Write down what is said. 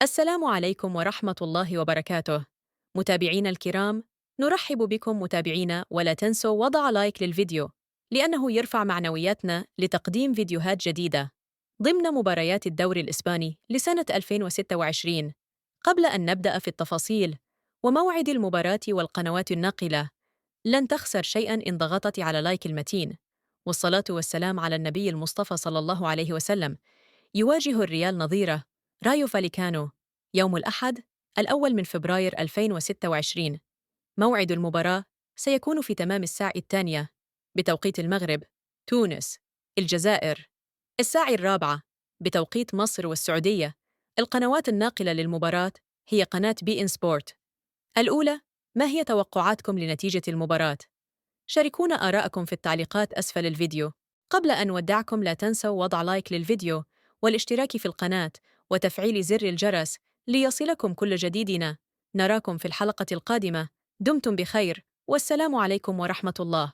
السلام عليكم ورحمة الله وبركاته. متابعينا الكرام، نرحب بكم متابعينا، ولا تنسوا وضع لايك للفيديو لأنه يرفع معنوياتنا لتقديم فيديوهات جديدة ضمن مباريات الدوري الإسباني لسنة 2026. قبل أن نبدأ في التفاصيل وموعد المباراة والقنوات الناقلة، لن تخسر شيئاً إن ضغطت على لايك المتين. والصلاة والسلام على النبي المصطفى صلى الله عليه وسلم. يواجه الريال نظيره رايو فاليكانو يوم الأحد الأول من فبراير 2026. موعد المباراة سيكون في تمام الساعة 2 بتوقيت المغرب، تونس، الجزائر، الساعة 4 بتوقيت مصر والسعودية. القنوات الناقلة للمباراة هي قناة بي إن سبورت. الأولى: ما هي توقعاتكم لنتيجة المباراة؟ شاركونا آراءكم في التعليقات أسفل الفيديو. قبل أن نودعكم لا تنسوا وضع لايك للفيديو والاشتراك في القناة وتفعيل زر الجرس ليصلكم كل جديدنا. نراكم في الحلقة القادمة. دمتم بخير، والسلام عليكم ورحمة الله.